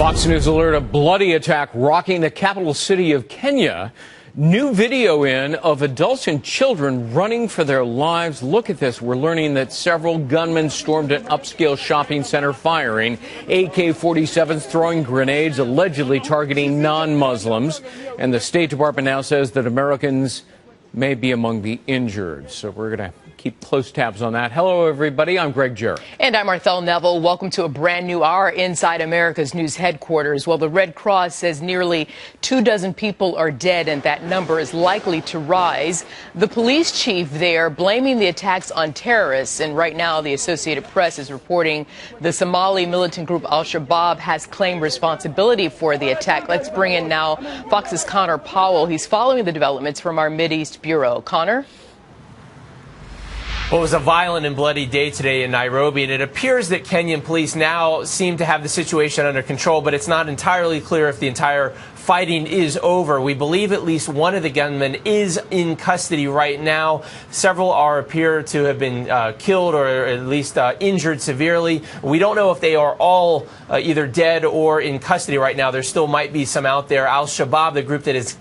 Fox News alert: a bloody attack rocking the capital city of Kenya. New video in of adults and children running for their lives. Look at this. We're learning that several gunmen stormed an upscale shopping center firing AK-47s, throwing grenades, allegedly targeting non-Muslims. And the State Department now says that Americans may be among the injured. So we're going to keep close tabs on that. Hello, everybody. I'm Greg Jarrett. And I'm Arthel Neville. Welcome to a brand new hour inside America's News headquarters. Well, the Red Cross says nearly 24 people are dead, and that number is likely to rise. The police chief there blaming the attacks on terrorists. And right now, the Associated Press is reporting the Somali militant group Al-Shabaab has claimed responsibility for the attack. Let's bring in now Fox's Connor Powell. He's following the developments from our Mideast Bureau. Connor? Well, it was a violent and bloody day today in Nairobi, and it appears that Kenyan police now seem to have the situation under control, but it's not entirely clear if the entire fighting is over. We believe at least one of the gunmen is in custody right now. Several appear to have been killed or at least injured severely. We don't know if they are all either dead or in custody right now. There still might be some out there. Al-Shabaab, the group that is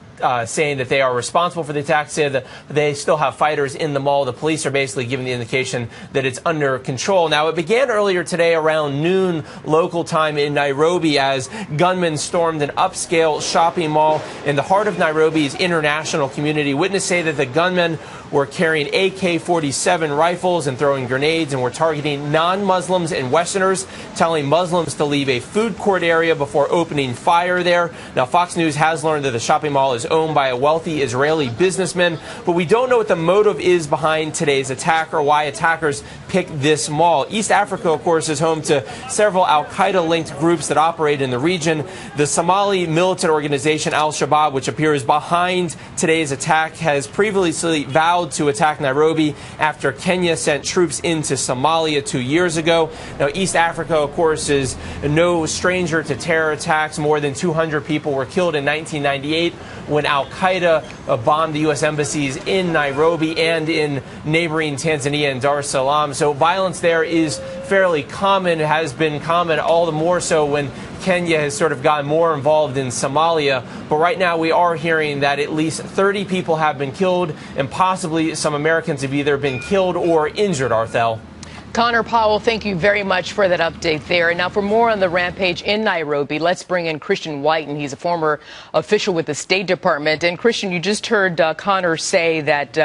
saying that they are responsible for the attack, say that they still have fighters in the mall. The police are basically giving the indication that it's under control. Now, it began earlier today around noon local time in Nairobi as gunmen stormed an upscale shopping mall in the heart of Nairobi's international community. Witnesses say that the gunmen were carrying AK-47 rifles and throwing grenades and were targeting non-Muslims and Westerners, telling Muslims to leave a food court area before opening fire there. Now, Fox News has learned that the shopping mall is owned by a wealthy Israeli businessman, but we don't know what the motive is behind today's attack or why attackers picked this mall. East Africa, of course, is home to several al-Qaeda-linked groups that operate in the region. The Somali militant organization Al-Shabaab, which appears behind today's attack, has previously vowed to attack Nairobi after Kenya sent troops into Somalia 2 years ago. Now, East Africa, of course, is no stranger to terror attacks. More than 200 people were killed in 1998 when Al-Qaeda bombed the U.S. embassies in Nairobi and in neighboring Tanzania and Dar es Salaam. So violence there is fairly common, has been common, all the more so when Kenya has sort of gotten more involved in Somalia. But right now we are hearing that at least 30 people have been killed and possibly some Americans have either been killed or injured, Arthel. Connor Powell, thank you very much for that update there. And now for more on the rampage in Nairobi, let's bring in Christian Whiten. He's a former official with the State Department. And Christian, you just heard Connor say that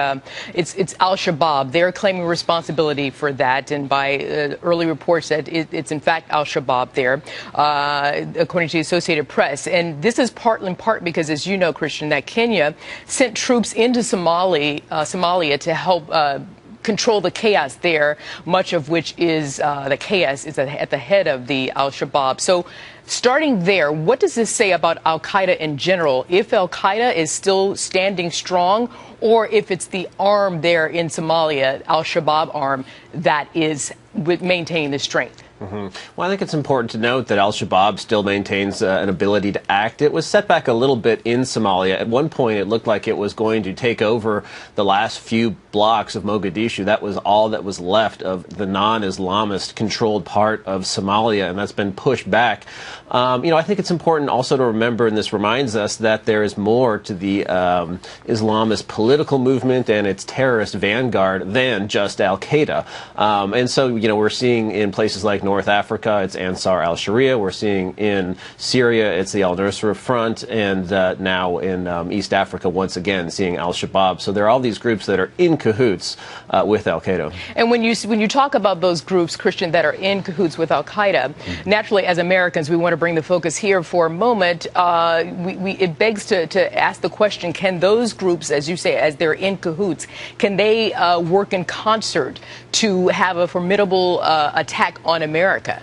it's Al-Shabaab. They're claiming responsibility for that. And by early reports that it's in fact Al-Shabaab there, according to the Associated Press. And this is in part because, as you know, Christian, that Kenya sent troops into Somalia to help control the chaos there, much of which is the chaos is at the head of the Al-Shabaab. So starting there, what does this say about Al-Qaeda in general? If Al-Qaeda is still standing strong, or if it's the arm there in Somalia, Al-Shabaab arm, that is maintaining the strength? Well, I think it's important to note that Al-Shabaab still maintains an ability to act. It was set back a little bit in Somalia. At one point, it looked like it was going to take over the last few blocks of Mogadishu. That was all that was left of the non-Islamist controlled part of Somalia, and that's been pushed back. I think it's important also to remember, and this reminds us, that there is more to the Islamist political movement and its terrorist vanguard than just Al-Qaeda. And so, we're seeing in places like North Africa, it's Ansar al-Sharia. We're seeing in Syria, it's the al-Nusra Front, and now in East Africa, once again, seeing al-Shabaab. So there are all these groups that are in cahoots with al-Qaeda. And when you talk about those groups, Christian, that are in cahoots with al-Qaeda, naturally, as Americans, we want to bring the focus here for a moment. It begs to ask the question, can those groups, as you say, as they're in cahoots, can they work in concert to have a formidable attack on America?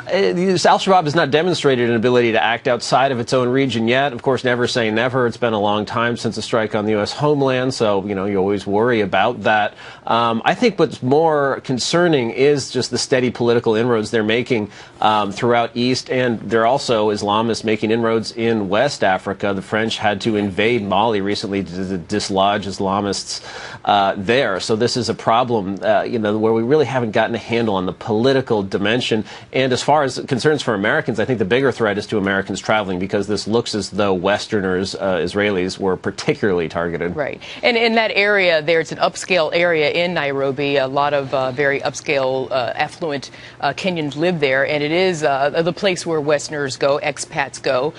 Al-Shabaab has not demonstrated an ability to act outside of its own region yet. Of course, never say never. It's been a long time since a strike on the U.S. homeland, so, you always worry about that. I think what's more concerning is just the steady political inroads they're making throughout East, and they're also Islamists making inroads in West Africa. The French had to invade Mali recently to dislodge Islamists there. So this is a problem, where we really haven't gotten a handle on the political dimension. And as far far as concerns for Americans, I think the bigger threat is to Americans traveling, because this looks as though Westerners, Israelis, were particularly targeted. Right. And in that area there, it's an upscale area in Nairobi. A lot of very upscale, affluent Kenyans live there, and it is the place where Westerners go, expats go,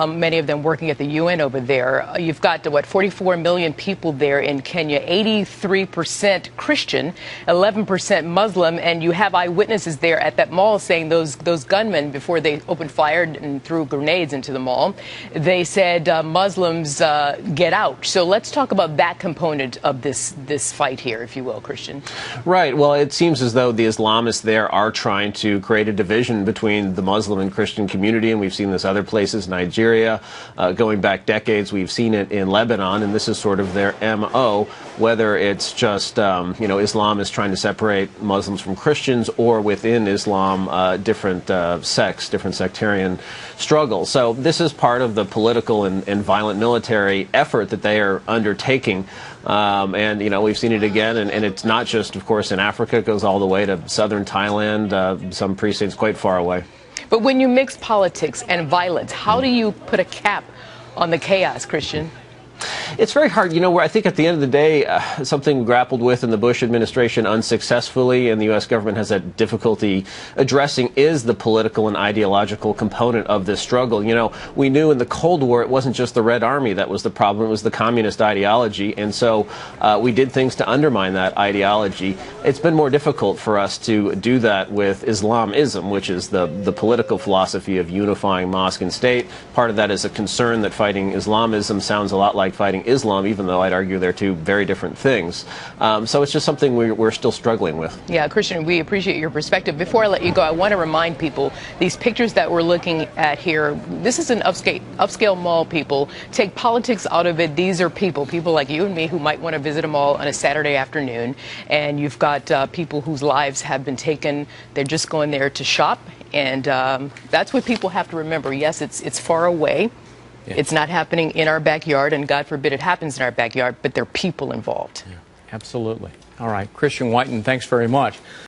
many of them working at the UN over there. You've got, 44 million people there in Kenya, 83% Christian, 11% Muslim, and you have eyewitnesses there at that mall saying those gunmen, before they opened fire and threw grenades into the mall, they said Muslims get out. So let's talk about that component of this fight here, if you will, Christian. Right. Well, it seems as though the Islamists there are trying to create a division between the Muslim and Christian community, and we've seen this other places, Nigeria, going back decades. We've seen it in Lebanon, and this is sort of their MO, whether it's just, Islam is trying to separate Muslims from Christians, or within Islam, different sects, different sectarian struggles. So this is part of the political and violent military effort that they are undertaking. We've seen it again, and it's not just, of course, in Africa. It goes all the way to southern Thailand, some precincts quite far away. But when you mix politics and violence, how do you put a cap on the chaos, Christian? It's very hard. Where I think at the end of the day, something grappled with in the Bush administration unsuccessfully, and the U.S. government has had difficulty addressing, is the political and ideological component of this struggle. We knew in the Cold War it wasn't just the Red Army that was the problem, it was the communist ideology, and so we did things to undermine that ideology. It's been more difficult for us to do that with Islamism, which is the political philosophy of unifying mosque and state. Part of that is a concern that fighting Islamism sounds a lot like fighting Islam, even though I'd argue they're two very different things. So it's just something we're still struggling with. Yeah, Christian, we appreciate your perspective. Before I let you go, I want to remind people, these pictures that we're looking at here, this is an upscale mall, people. Take politics out of it. These are people like you and me, who might want to visit a mall on a Saturday afternoon. And you've got people whose lives have been taken. They're just going there to shop. And that's what people have to remember. Yes, it's far away. Yeah. It's not happening in our backyard, and God forbid it happens in our backyard, but there are people involved. Yeah, absolutely. All right. Christian Whiten, thanks very much.